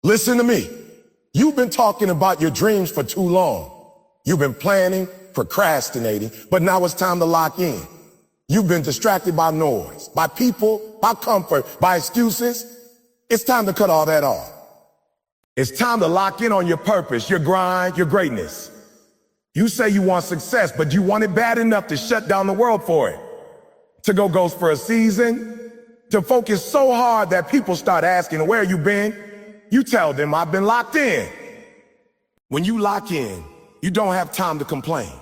Listen to me. You've been talking about your dreams for too long. You've been planning, procrastinating, but now it's time to lock in. You've been distracted by noise, by people, by comfort, by excuses. It's time to cut all that off. It's time to lock in on your purpose, your grind, your greatness. You say you want success, but you want it bad enough to shut down the world for it. To go ghost for a season, to focus so hard that people start asking, where you been? You tell them, I've been locked in. When you lock in, you don't have time to complain.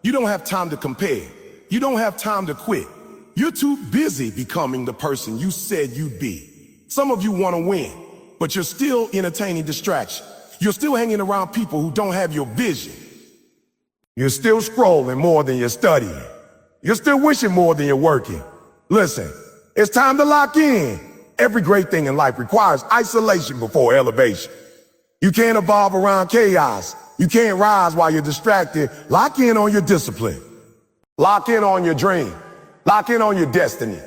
You don't have time to compare. You don't have time to quit. You're too busy becoming the person you said you'd be. Some of you want to win, but you're still entertaining distraction. You're still hanging around people who don't have your vision. You're still scrolling more than you're studying. You're still wishing more than you're working. Listen, it's time to lock in. Every great thing in life requires isolation before elevation. You can't evolve around chaos. You can't rise while you're distracted. Lock in on your discipline. Lock in on your dream. Lock in on your destiny.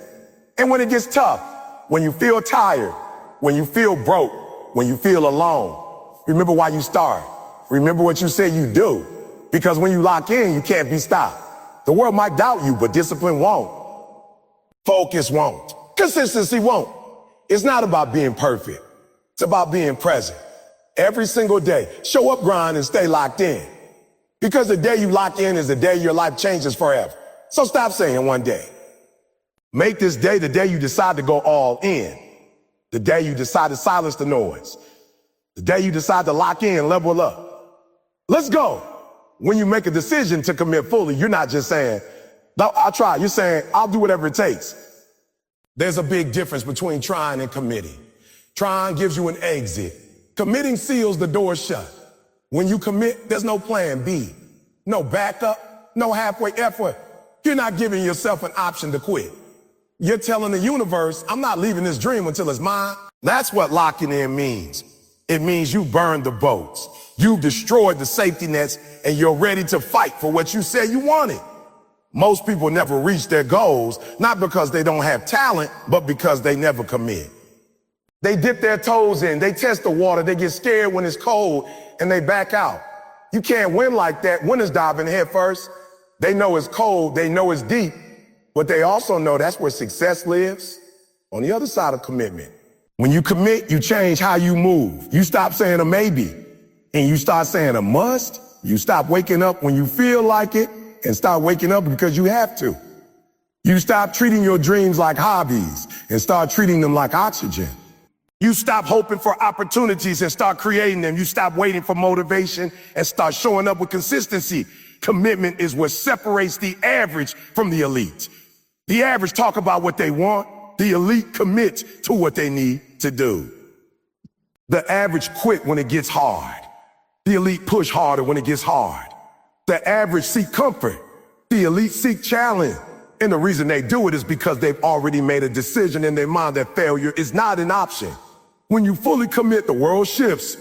And when it gets tough, when you feel tired, when you feel broke, when you feel alone, remember why you started. Remember what you said you do. Because when you lock in, you can't be stopped. The world might doubt you, but discipline won't. Focus won't. Consistency won't. It's not about being perfect. It's about being present. Every single day, show up, grind, and stay locked in. Because the day you lock in is the day your life changes forever. So stop saying one day. Make this day the day you decide to go all in. The day you decide to silence the noise. The day you decide to lock in, level up. Let's go. When you make a decision to commit fully, you're not just saying, no, I'll try. You're saying, I'll do whatever it takes. There's a big difference between trying and committing. Trying gives you an exit. Committing seals the door shut. When you commit, there's no plan B, no backup, no halfway effort. You're not giving yourself an option to quit. You're telling the universe, I'm not leaving this dream until it's mine. That's what locking in means. It means you burned the boats. You've destroyed the safety nets and you're ready to fight for what you said you wanted. Most people never reach their goals, not because they don't have talent, but because they never commit. They dip their toes in, they test the water, they get scared when it's cold, and they back out. You can't win like that. Winners dive in head first. They know it's cold, they know it's deep, but they also know that's where success lives, on the other side of commitment. When you commit, you change how you move. You stop saying a maybe, and you start saying a must. You stop waking up when you feel like it, and start waking up because you have to. You stop treating your dreams like hobbies, and start treating them like oxygen. You stop hoping for opportunities and start creating them. You stop waiting for motivation and start showing up with consistency. Commitment is what separates the average from the elite. The average talk about what they want. The elite commit to what they need to do. The average quit when it gets hard. The elite push harder when it gets hard. The average seek comfort. The elite seek challenge. And the reason they do it is because they've already made a decision in their mind that failure is not an option. When you fully commit, the world shifts.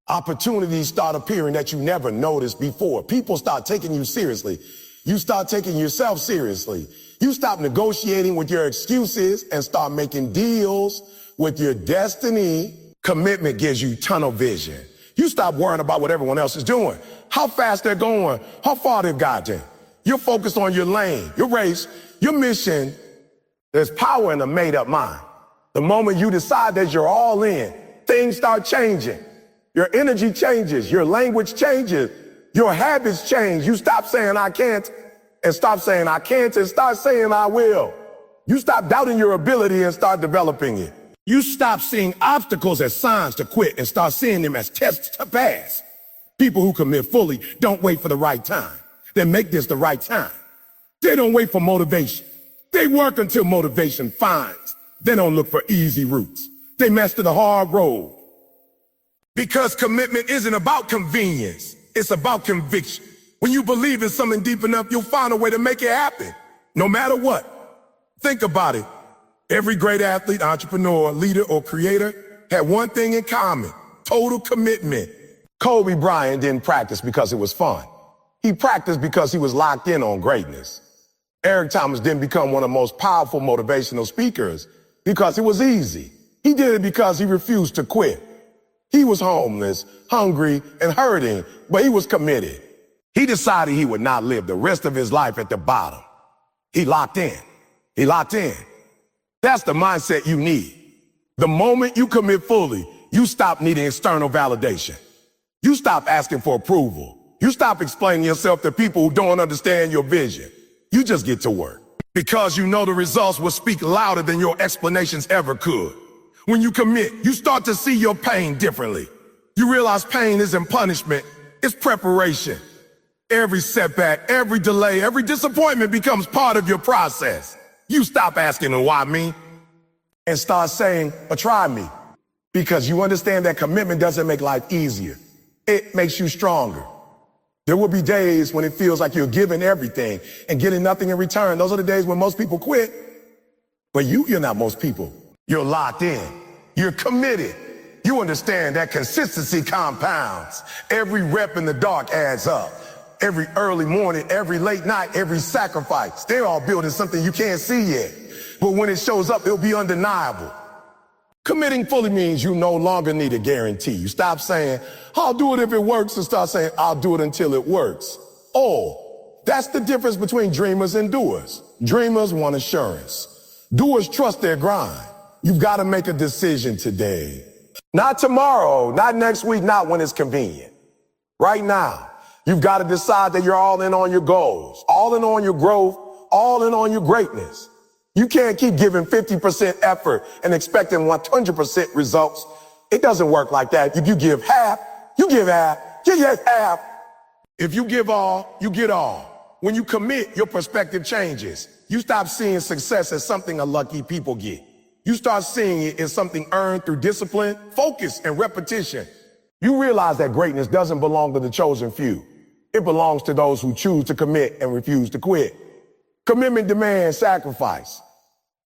Opportunities start appearing that you never noticed before. People start taking you seriously. You start taking yourself seriously. You stop negotiating with your excuses and start making deals with your destiny. Commitment gives you tunnel vision. You stop worrying about what everyone else is doing, how fast they're going, how far they've gotten. You're focused on your lane, your race, your mission. There's power in a made-up mind. The moment you decide that you're all in, things start changing. Your energy changes, your language changes, your habits change. You stop saying I can't and stop saying I can't and start saying I will. You stop doubting your ability and start developing it. You stop seeing obstacles as signs to quit and start seeing them as tests to pass. People who commit fully don't wait for the right time. They make this the right time. They don't wait for motivation. They work until motivation finds. They don't look for easy routes. They master the hard road. Because commitment isn't about convenience. It's about conviction. When you believe in something deep enough, you'll find a way to make it happen, no matter what. Think about it. Every great athlete, entrepreneur, leader, or creator had one thing in common: total commitment. Kobe Bryant didn't practice because it was fun. He practiced because he was locked in on greatness. Eric Thomas didn't become one of the most powerful motivational speakers because it was easy. He did it because he refused to quit. He was homeless, hungry, and hurting, but he was committed. He decided he would not live the rest of his life at the bottom. He locked in. He locked in. That's the mindset you need. The moment you commit fully, you stop needing external validation. You stop asking for approval. You stop explaining yourself to people who don't understand your vision. You just get to work. Because you know the results will speak louder than your explanations ever could. When you commit, you start to see your pain differently. You realize pain isn't punishment, it's preparation. Every setback, every delay, every disappointment becomes part of your process. You stop asking, why me? And start saying, try me. Because you understand that commitment doesn't make life easier. It makes you stronger. There will be days when it feels like you're giving everything and getting nothing in return. Those are the days when most people quit. But you're not most people. You're locked in. You're committed. You understand that consistency compounds. Every rep in the dark adds up. Every early morning, every late night, every sacrifice. They're all building something you can't see yet. But when it shows up, it'll be undeniable. Committing fully means you no longer need a guarantee. You stop saying, I'll do it if it works, and start saying, I'll do it until it works. Oh, that's the difference between dreamers and doers. Dreamers want assurance. Doers trust their grind. You've got to make a decision today. Not tomorrow, not next week, not when it's convenient. Right now, you've got to decide that you're all in on your goals, all in on your growth, all in on your greatness. You can't keep giving 50% effort and expecting 100% results. It doesn't work like that. If you give half, you give half, you get half. If you give all, you get all. When you commit, your perspective changes. You stop seeing success as something unlucky people get. You start seeing it as something earned through discipline, focus, and repetition. You realize that greatness doesn't belong to the chosen few. It belongs to those who choose to commit and refuse to quit. Commitment demands sacrifice.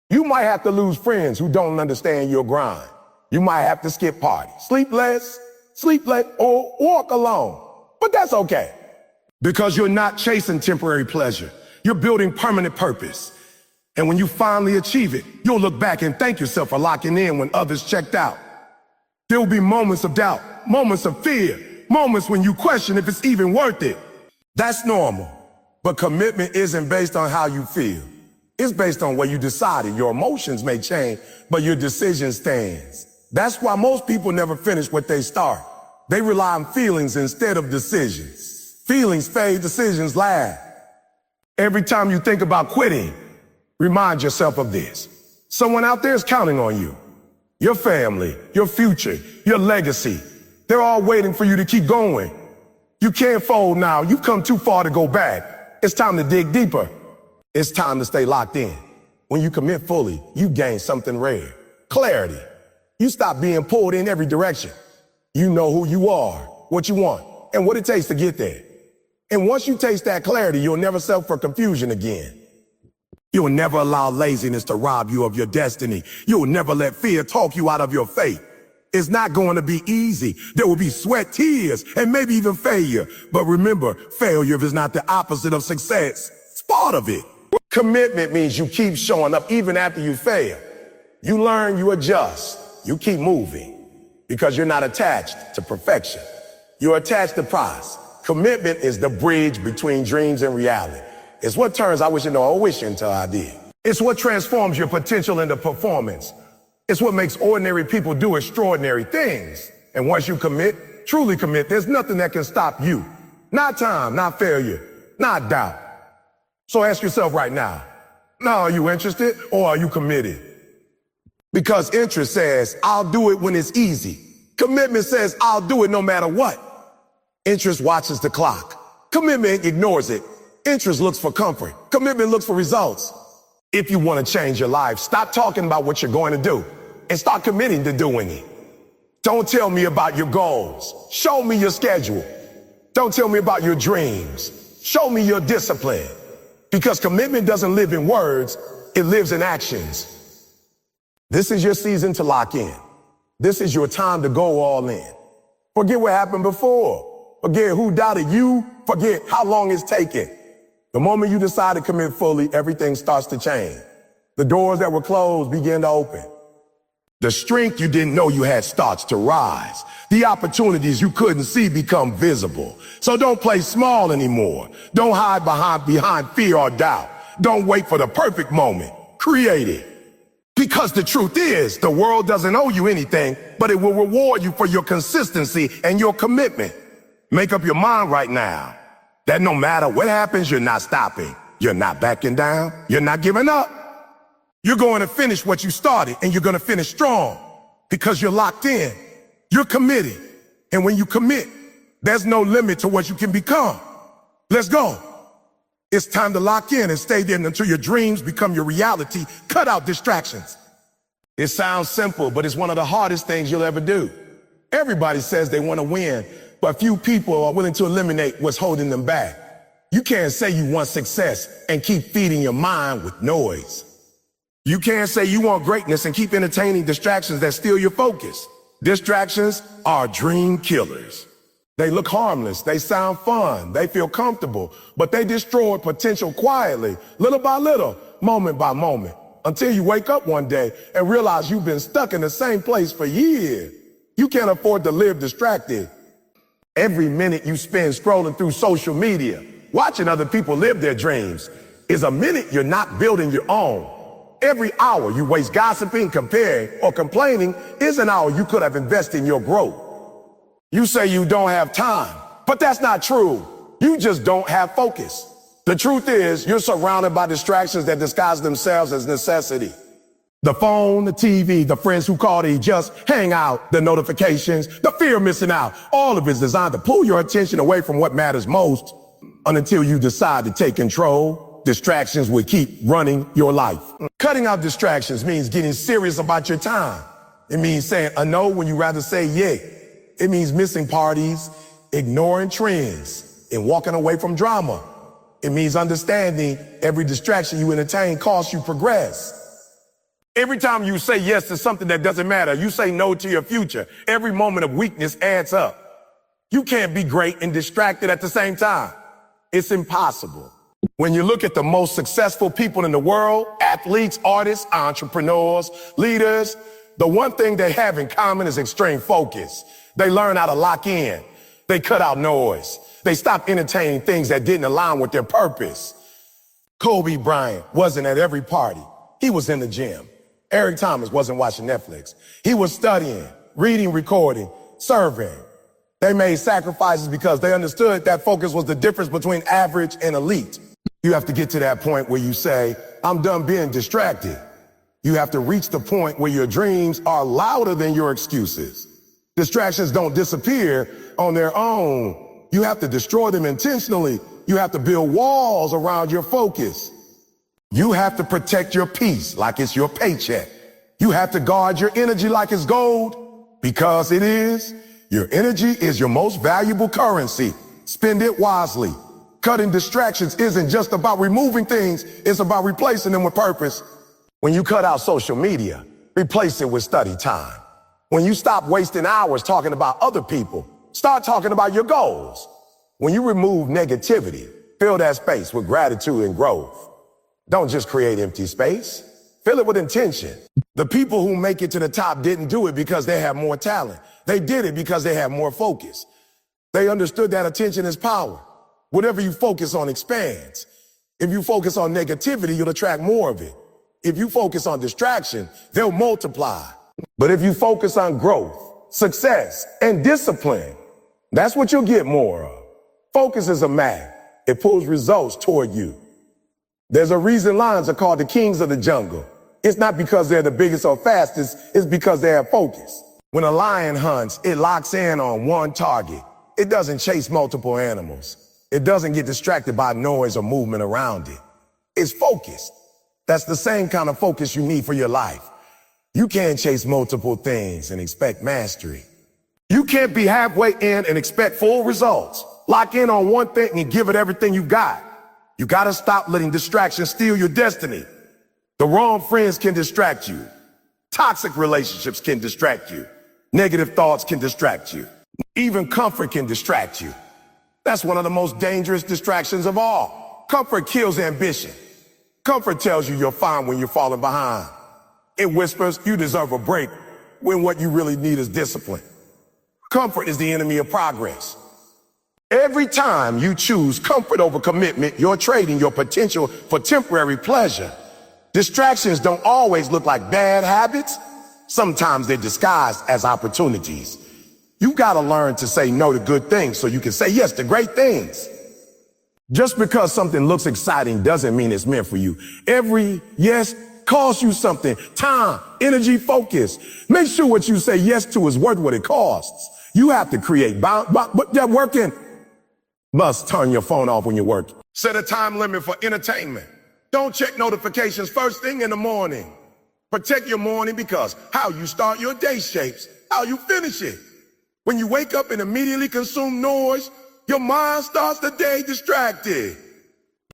You might have to lose friends who don't understand your grind. You might have to skip parties, sleep less, or walk alone. But that's okay. Because you're not chasing temporary pleasure. You're building permanent purpose. And when you finally achieve it, you'll look back and thank yourself for locking in when others checked out. There will be moments of doubt, moments of fear, moments when you question if it's even worth it. That's normal. But commitment isn't based on how you feel. It's based on what you decided. Your emotions may change, but your decision stands. That's why most people never finish what they start. They rely on feelings instead of decisions. Feelings fade, decisions last. Every time you think about quitting, remind yourself of this. Someone out there is counting on you. Your family, your future, your legacy. They're all waiting for you to keep going. You can't fold now. You've come too far to go back. It's time to dig deeper. It's time to stay locked in. When you commit fully, you gain something rare. Clarity. You stop being pulled in every direction. You know who you are, what you want, and what it takes to get there. And once you taste that clarity, you'll never settle for confusion again. You'll never allow laziness to rob you of your destiny. You'll never let fear talk you out of your faith. It's not going to be easy. There will be sweat, tears, and maybe even failure. But remember, failure is not the opposite of success. It's part of it. Commitment means you keep showing up even after you fail. You learn, you adjust, you keep moving because you're not attached to perfection. You're attached to prize. Commitment is the bridge between dreams and reality. It's what turns I wish you know I wish until I did. It's what transforms your potential into performance. It's what makes ordinary people do extraordinary things. And once you commit, truly commit, there's nothing that can stop you. Not time, not failure, not doubt. So ask yourself right now, are you interested or are you committed? Because interest says, I'll do it when it's easy. Commitment says, I'll do it no matter what. Interest watches the clock. Commitment ignores it. Interest looks for comfort. Commitment looks for results. If you want to change your life, stop talking about what you're going to do and start committing to doing it. Don't tell me about your goals. Show me your schedule. Don't tell me about your dreams. Show me your discipline. Because commitment doesn't live in words, it lives in actions. This is your season to lock in. This is your time to go all in. Forget what happened before. Forget who doubted you. Forget how long it's taken. The moment you decide to commit fully, everything starts to change. The doors that were closed begin to open. The strength you didn't know you had starts to rise. The opportunities you couldn't see become visible. So don't play small anymore. Don't hide behind fear or doubt. Don't wait for the perfect moment. Create it. Because the truth is, the world doesn't owe you anything, but it will reward you for your consistency and your commitment. Make up your mind right now that no matter what happens, you're not stopping. You're not backing down. You're not giving up. You're going to finish what you started, and you're going to finish strong because you're locked in. You're committed. And when you commit, there's no limit to what you can become. Let's go. It's time to lock in and stay there until your dreams become your reality. Cut out distractions. It sounds simple, but it's one of the hardest things you'll ever do. Everybody says they want to win, but few people are willing to eliminate what's holding them back. You can't say you want success and keep feeding your mind with noise. You can't say you want greatness and keep entertaining distractions that steal your focus. Distractions are dream killers. They look harmless, they sound fun, they feel comfortable, but they destroy potential quietly, little by little, moment by moment, until you wake up one day and realize you've been stuck in the same place for years. You can't afford to live distracted. Every minute you spend scrolling through social media, watching other people live their dreams, is a minute you're not building your own. Every hour you waste gossiping, comparing, or complaining is an hour you could have invested in your growth. You say you don't have time, but that's not true. You just don't have focus. The truth is, you're surrounded by distractions that disguise themselves as necessity. The phone, the TV, the friends who call to just hang out, the notifications, the fear of missing out, all of it's designed to pull your attention away from what matters most until you decide to take control. Distractions will keep running your life. Cutting out distractions means getting serious about your time. It means saying a no when you rather say yeah. It means missing parties, ignoring trends, and walking away from drama. It means understanding every distraction you entertain costs you progress. Every time you say yes to something that doesn't matter, you say no to your future. Every moment of weakness adds up. You can't be great and distracted at the same time. It's impossible. When you look at the most successful people in the world, athletes, artists, entrepreneurs, leaders, the one thing they have in common is extreme focus. They learn how to lock in. They cut out noise. They stop entertaining things that didn't align with their purpose. Kobe Bryant wasn't at every party. He was in the gym. Eric Thomas wasn't watching Netflix. He was studying, reading, recording, serving. They made sacrifices because they understood that focus was the difference between average and elite. You have to get to that point where you say, I'm done being distracted. You have to reach the point where your dreams are louder than your excuses. Distractions don't disappear on their own. You have to destroy them intentionally. You have to build walls around your focus. You have to protect your peace like it's your paycheck. You have to guard your energy like it's gold, because it is. Your energy is your most valuable currency. Spend it wisely. Cutting distractions isn't just about removing things, it's about replacing them with purpose. When you cut out social media, replace it with study time. When you stop wasting hours talking about other people, start talking about your goals. When you remove negativity, fill that space with gratitude and growth. Don't just create empty space. Fill it with intention. The people who make it to the top didn't do it because they have more talent. They did it because they have more focus. They understood that attention is power. Whatever you focus on expands. If you focus on negativity, you'll attract more of it. If you focus on distraction, they'll multiply. But if you focus on growth, success, and discipline, that's what you'll get more of. Focus is a magnet. It pulls results toward you. There's a reason lions are called the kings of the jungle. It's not because they're the biggest or fastest, it's because they have focus. When a lion hunts, it locks in on one target. It doesn't chase multiple animals. It doesn't get distracted by noise or movement around it. It's focused. That's the same kind of focus you need for your life. You can't chase multiple things and expect mastery. You can't be halfway in and expect full results. Lock in on one thing and give it everything you got. You gotta stop letting distractions steal your destiny. The wrong friends can distract you. Toxic relationships can distract you. Negative thoughts can distract you. Even comfort can distract you. That's one of the most dangerous distractions of all. Comfort kills ambition. Comfort tells you you're fine when you're falling behind. It whispers you deserve a break when what you really need is discipline. Comfort is the enemy of progress. Every time you choose comfort over commitment, you're trading your potential for temporary pleasure. Distractions don't always look like bad habits. Sometimes they're disguised as opportunities. You gotta learn to say no to good things so you can say yes to great things. Just because something looks exciting doesn't mean it's meant for you. Every yes costs you something. Time, energy, focus. Make sure what you say yes to is worth what it costs. You have to create but they're working. Must turn your phone off when you're working. Set a time limit for entertainment. Don't check notifications first thing in the morning. Protect your morning because how you start your day shapes how you finish it. When you wake up and immediately consume noise, your mind starts the day distracted.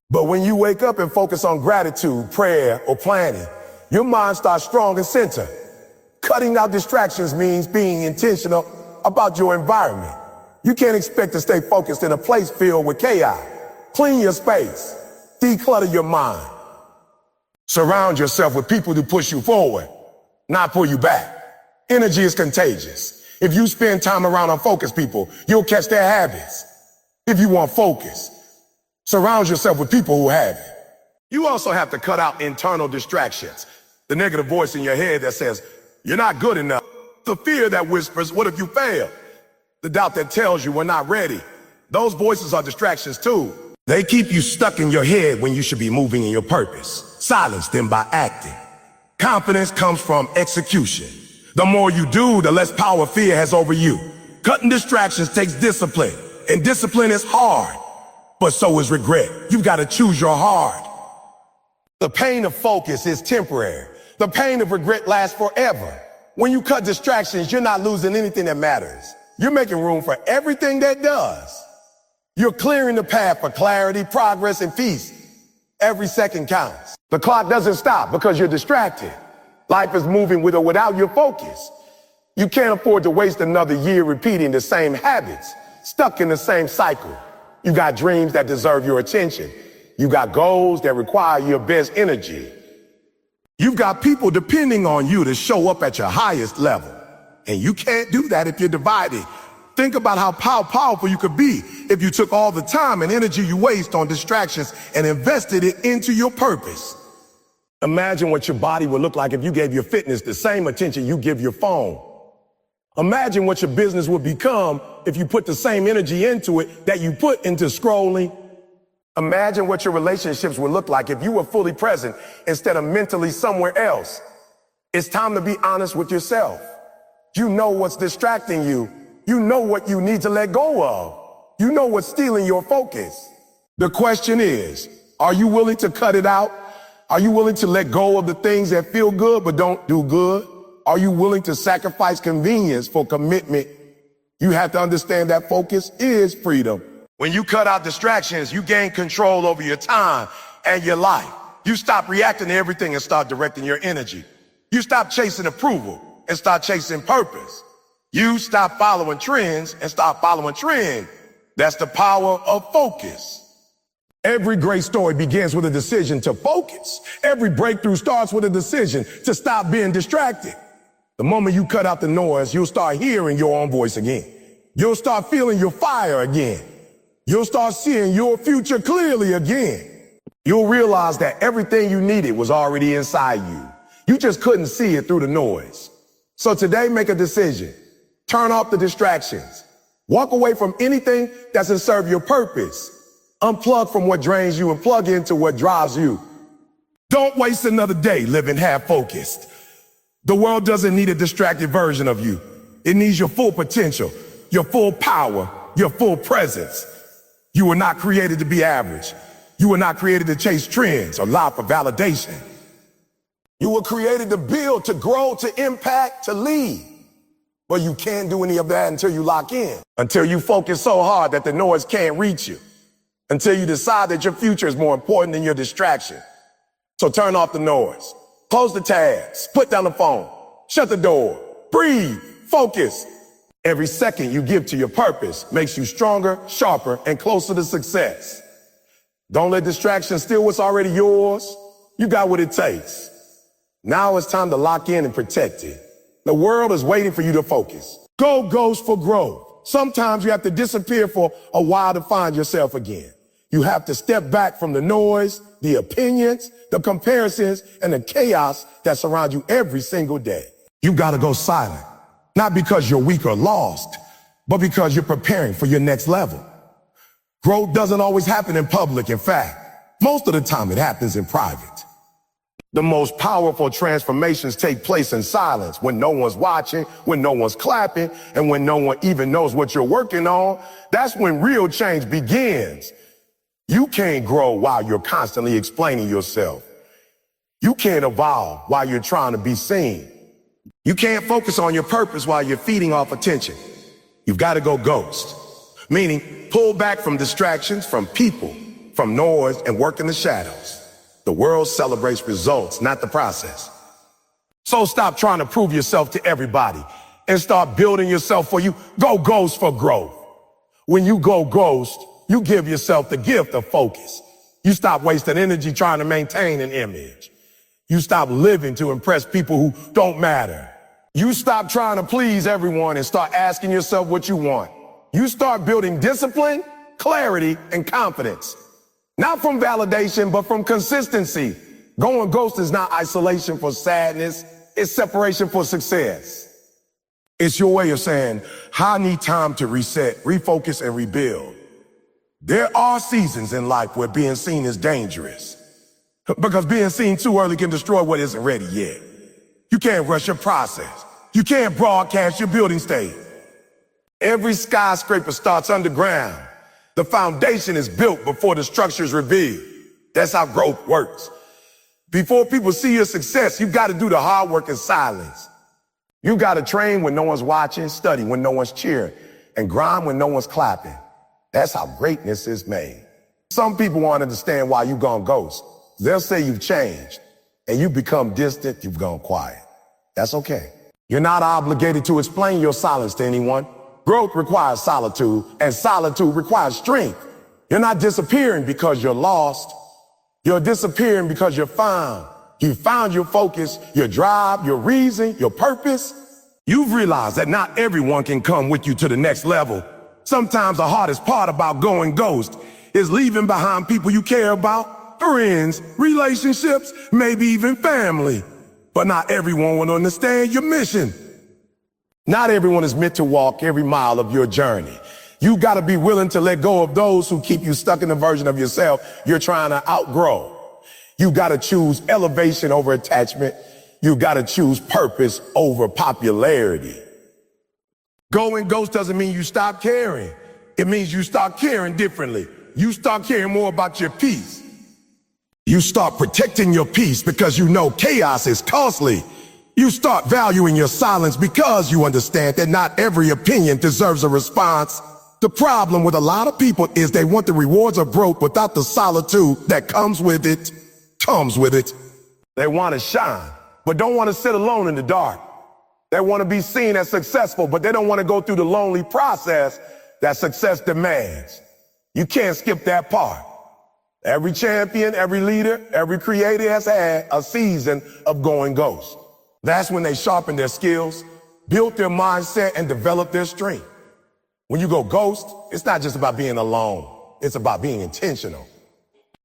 But when you wake up and focus on gratitude, prayer, or planning, your mind starts strong and centered. Cutting out distractions means being intentional about your environment. You can't expect to stay focused in a place filled with chaos. Clean your space. Declutter your mind. Surround yourself with people who push you forward, not pull you back. Energy is contagious. If you spend time around unfocused people, you'll catch their habits. If you want focus, surround yourself with people who have it. You also have to cut out internal distractions. The negative voice in your head that says, you're not good enough. The fear that whispers, what if you fail? The doubt that tells you we're not ready. Those voices are distractions too. They keep you stuck in your head when you should be moving in your purpose. Silence them by acting. Confidence comes from execution. The more you do, the less power fear has over you. Cutting distractions takes discipline, and discipline is hard, but so is regret. You've got to choose your heart. The pain of focus is temporary. The pain of regret lasts forever. When you cut distractions, you're not losing anything that matters. You're making room for everything that does. You're clearing the path for clarity, progress, and peace. Every second counts. The clock doesn't stop because you're distracted. Life is moving with or without your focus. You can't afford to waste another year repeating the same habits, stuck in the same cycle. You got dreams that deserve your attention. You got goals that require your best energy. You've got people depending on you to show up at your highest level. And you can't do that if you're divided. Think about how powerful you could be if you took all the time and energy you waste on distractions and invested it into your purpose. Imagine what your body would look like if you gave your fitness the same attention you give your phone. Imagine what your business would become if you put the same energy into it that you put into scrolling. Imagine what your relationships would look like if you were fully present instead of mentally somewhere else. It's time to be honest with yourself. You know what's distracting you. You know what you need to let go of. You know what's stealing your focus. The question is, are you willing to cut it out? Are you willing to let go of the things that feel good but don't do good? Are you willing to sacrifice convenience for commitment? You have to understand that focus is freedom. When you cut out distractions, you gain control over your time and your life. You stop reacting to everything and start directing your energy. You stop chasing approval and start chasing purpose. You stop following trends and start following trend. That's the power of focus. Every great story begins with a decision to focus. Every breakthrough starts with a decision to stop being distracted. The moment you cut out the noise, you'll start hearing your own voice again. You'll start feeling your fire again. You'll start seeing your future clearly again. You'll realize that everything you needed was already inside you. You just couldn't see it through the noise. So today, make a decision. Turn off the distractions. Walk away from anything that doesn't serve your purpose. Unplug from what drains you and plug into what drives you. Don't waste another day living half focused. The world doesn't need a distracted version of you. It needs your full potential, your full power, your full presence. You were not created to be average. You were not created to chase trends or lie for validation. You were created to build, to grow, to impact, to lead. But you can't do any of that until you lock in, until you focus so hard that the noise can't reach you, until you decide that your future is more important than your distraction. So turn off the noise, close the tabs, put down the phone, shut the door, breathe, focus. Every second you give to your purpose makes you stronger, sharper, and closer to success. Don't let distractions steal what's already yours. You got what it takes. Now it's time to lock in and protect it. The world is waiting for you to focus. Go ghost for growth. Sometimes you have to disappear for a while to find yourself again. You have to step back from the noise, the opinions, the comparisons, and the chaos that surround you every single day. You gotta go silent. Not because you're weak or lost, but because you're preparing for your next level. Growth doesn't always happen in public. In fact, most of the time it happens in private. The most powerful transformations take place in silence, when no one's watching, when no one's clapping, and when no one even knows what you're working on. That's when real change begins. You can't grow while you're constantly explaining yourself. You can't evolve while you're trying to be seen. You can't focus on your purpose while you're feeding off attention. You've got to go ghost, meaning pull back from distractions, from people, from noise, and work in the shadows. The world celebrates results, not the process. So stop trying to prove yourself to everybody and start building yourself for you. Go ghost for growth. When you go ghost, you give yourself the gift of focus. You stop wasting energy trying to maintain an image. You stop living to impress people who don't matter. You stop trying to please everyone and start asking yourself what you want. You start building discipline, clarity, and confidence. Not from validation, but from consistency. Going ghost is not isolation for sadness. It's separation for success. It's your way of saying, I need time to reset, refocus, and rebuild. There are seasons in life where being seen is dangerous. Because being seen too early can destroy what isn't ready yet. You can't rush your process. You can't broadcast your building stage. Every skyscraper starts underground. The foundation is built before the structure is revealed. That's how growth works. Before people see your success, you got to do the hard work in silence. You got to train when no one's watching, study when no one's cheering, and grind when no one's clapping. That's how greatness is made. Some people won't understand why you've gone ghost. They'll say you've changed, and you've become distant, you've gone quiet. That's okay. You're not obligated to explain your silence to anyone. Growth requires solitude, and solitude requires strength. You're not disappearing because you're lost. You're disappearing because you're found. You found your focus, your drive, your reason, your purpose. You've realized that not everyone can come with you to the next level. Sometimes the hardest part about going ghost is leaving behind people you care about, friends, relationships, maybe even family. But not everyone will understand your mission. Not everyone is meant to walk every mile of your journey. You got to be willing to let go of those who keep you stuck in the version of yourself you're trying to outgrow. You got to choose elevation over attachment. You got to choose purpose over popularity. Going ghost doesn't mean you stop caring. It means you start caring differently. You start caring more about your peace. You start protecting your peace because you know chaos is costly. You start valuing your silence because you understand that not every opinion deserves a response. The problem with a lot of people is they want the rewards of growth without the solitude that comes with it. They want to shine, but don't want to sit alone in the dark. They want to be seen as successful, but they don't want to go through the lonely process that success demands. You can't skip that part. Every champion, every leader, every creator has had a season of going ghost. That's when they sharpen their skills, build their mindset, and develop their strength. When you go ghost, it's not just about being alone. It's about being intentional.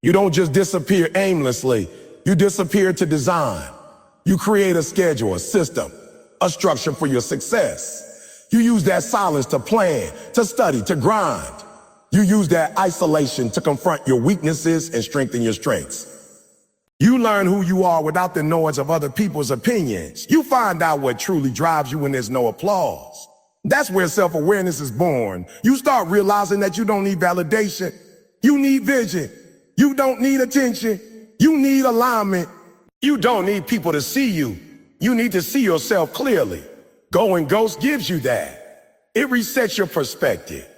You don't just disappear aimlessly. You disappear to design. You create a schedule, a system, a structure for your success. You use that silence to plan, to study, to grind. You use that isolation to confront your weaknesses and strengthen your strengths. You learn who you are without the noise of other people's opinions. You find out what truly drives you when there's no applause. That's where self-awareness is born. You start realizing that you don't need validation. You need vision. You don't need attention. You need alignment. You don't need people to see you. You need to see yourself clearly. Going ghost gives you that. It resets your perspective.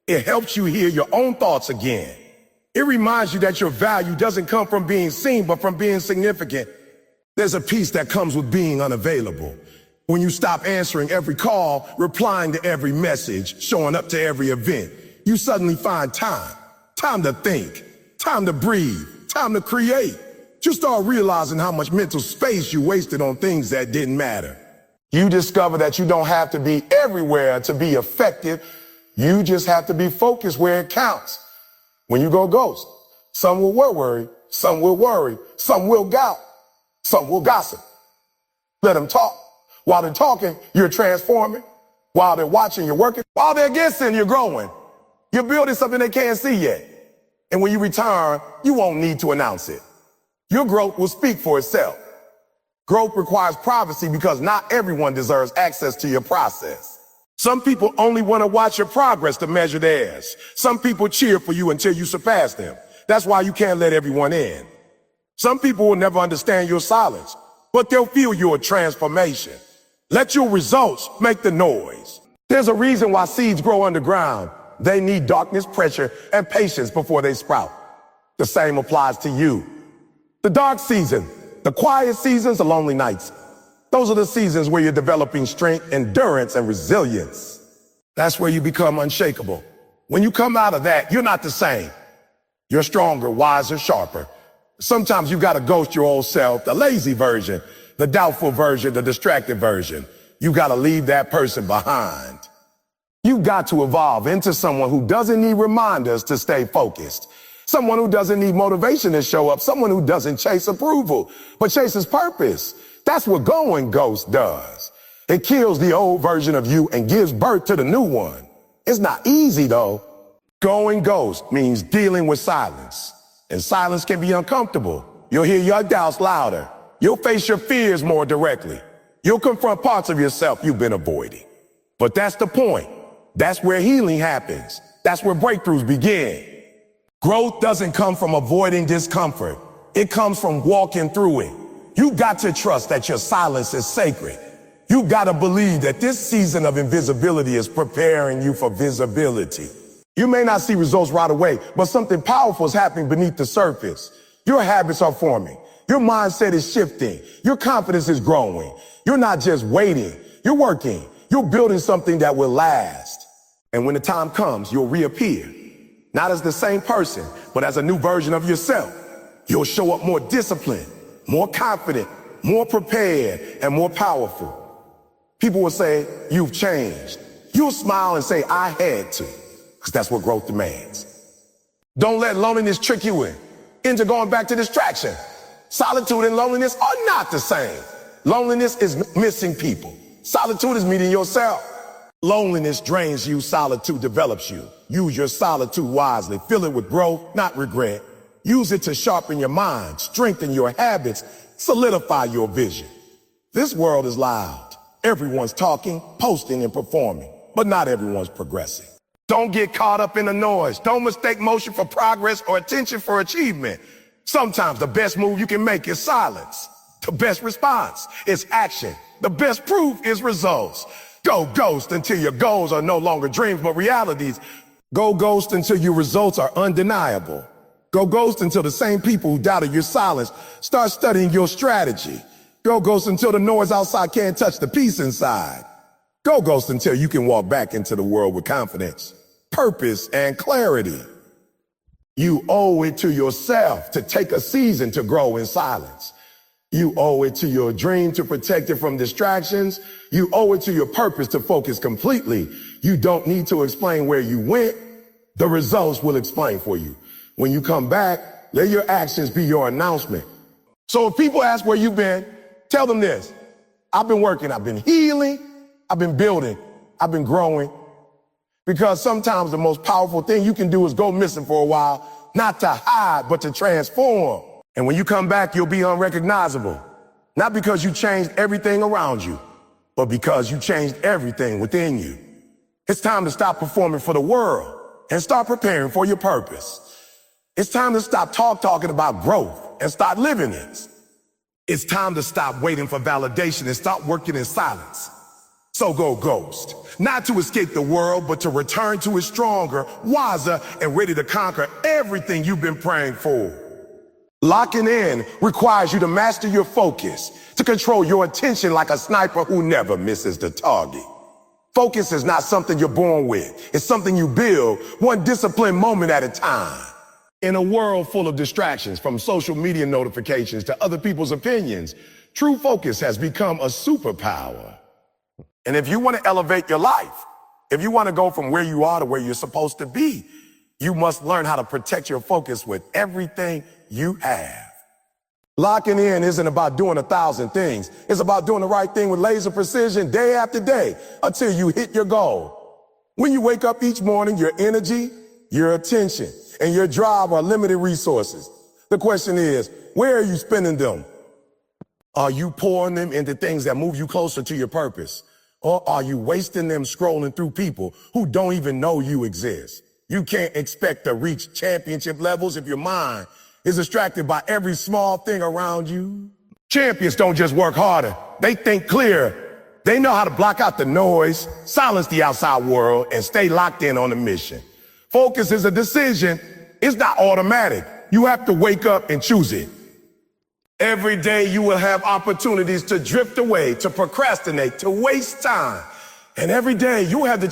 It helps you hear your own thoughts again. It reminds you that your value doesn't come from being seen, but from being significant. There's a peace that comes with being unavailable. When you stop answering every call, replying to every message, showing up to every event, you suddenly find time to think, time to breathe, time to create. You start realizing how much mental space you wasted on things that didn't matter. You discover that you don't have to be everywhere to be effective. You just have to be focused where it counts. When you go ghost, some will worry, some will worry, some will gout, some will gossip. Let them talk. While they're talking, you're transforming. While they're watching, you're working. While they're guessing, you're growing. You're building something they can't see yet. And when you return, you won't need to announce it. Your growth will speak for itself. Growth requires privacy because not everyone deserves access to your process. Some people only want to watch your progress to measure theirs. Some people cheer for you until you surpass them. That's why you can't let everyone in. Some people will never understand your silence, but they'll feel your transformation. Let your results make the noise. There's a reason why seeds grow underground. They need darkness, pressure, and patience before they sprout. The same applies to you. The dark season, the quiet seasons, the lonely nights. Those are the seasons where you're developing strength, endurance, and resilience. That's where you become unshakable. When you come out of that, you're not the same. You're stronger, wiser, sharper. Sometimes you gotta ghost your old self, the lazy version, the doubtful version, the distracted version. You gotta leave that person behind. You got to evolve into someone who doesn't need reminders to stay focused. Someone who doesn't need motivation to show up. Someone who doesn't chase approval, but chases purpose. That's what going ghost does. It kills the old version of you and gives birth to the new one. It's not easy though. Going ghost means dealing with silence. And silence can be uncomfortable. You'll hear your doubts louder. You'll face your fears more directly. You'll confront parts of yourself you've been avoiding. But that's the point. That's where healing happens. That's where breakthroughs begin. Growth doesn't come from avoiding discomfort. It comes from walking through it. You've got to trust that your silence is sacred. You've got to believe that this season of invisibility is preparing you for visibility. You may not see results right away, but something powerful is happening beneath the surface. Your habits are forming. Your mindset is shifting. Your confidence is growing. You're not just waiting. You're working. You're building something that will last. And when the time comes, you'll reappear. Not as the same person, but as a new version of yourself. You'll show up more disciplined, more confident, more prepared, and more powerful. People will say, you've changed. You'll smile and say, I had to, because that's what growth demands. Don't let loneliness trick you into going back to distraction. Solitude and loneliness are not the same. Loneliness is missing people. Solitude is meeting yourself. Loneliness drains you, solitude develops you. Use your solitude wisely. Fill it with growth, not regret. Use it to sharpen your mind, strengthen your habits, solidify your vision. This world is loud. Everyone's talking, posting, and performing, but not everyone's progressing. Don't get caught up in the noise. Don't mistake motion for progress or attention for achievement. Sometimes the best move you can make is silence. The best response is action. The best proof is results. Go ghost until your goals are no longer dreams but realities. Go ghost until your results are undeniable. Go ghost until the same people who doubted your silence start studying your strategy. Go ghost until the noise outside can't touch the peace inside. Go ghost until you can walk back into the world with confidence, purpose, and clarity. You owe it to yourself to take a season to grow in silence. You owe it to your dream to protect it from distractions. You owe it to your purpose to focus completely. You don't need to explain where you went. The results will explain for you. When you come back, let your actions be your announcement. So if people ask where you've been, tell them this. I've been working, I've been healing, I've been building, I've been growing. Because sometimes the most powerful thing you can do is go missing for a while, not to hide, but to transform. And when you come back, you'll be unrecognizable. Not because you changed everything around you, but because you changed everything within you. It's time to stop performing for the world and start preparing for your purpose. It's time to stop talking about growth and start living it. It's time to stop waiting for validation and start working in silence. So go ghost. Not to escape the world, but to return to it stronger, wiser, and ready to conquer everything you've been praying for. Locking in requires you to master your focus, to control your attention like a sniper who never misses the target. Focus is not something you're born with. It's something you build, one disciplined moment at a time. In a world full of distractions, from social media notifications to other people's opinions, true focus has become a superpower. And if you want to elevate your life, if you want to go from where you are to where you're supposed to be, you must learn how to protect your focus with everything you have. Locking in isn't about doing 1,000 things. It's about doing the right thing with laser precision day after day until you hit your goal. When you wake up each morning, your energy, your attention, and your drive are limited resources. The question is, where are you spending them? Are you pouring them into things that move you closer to your purpose? Or are you wasting them scrolling through people who don't even know you exist? You can't expect to reach championship levels if your mind is distracted by every small thing around you. Champions don't just work harder. They think clearer. They know how to block out the noise, silence the outside world, and stay locked in on the mission. Focus is a decision. It's not automatic. You have to wake up and choose it. Every day you will have opportunities to drift away, to procrastinate, to waste time. And every day you have the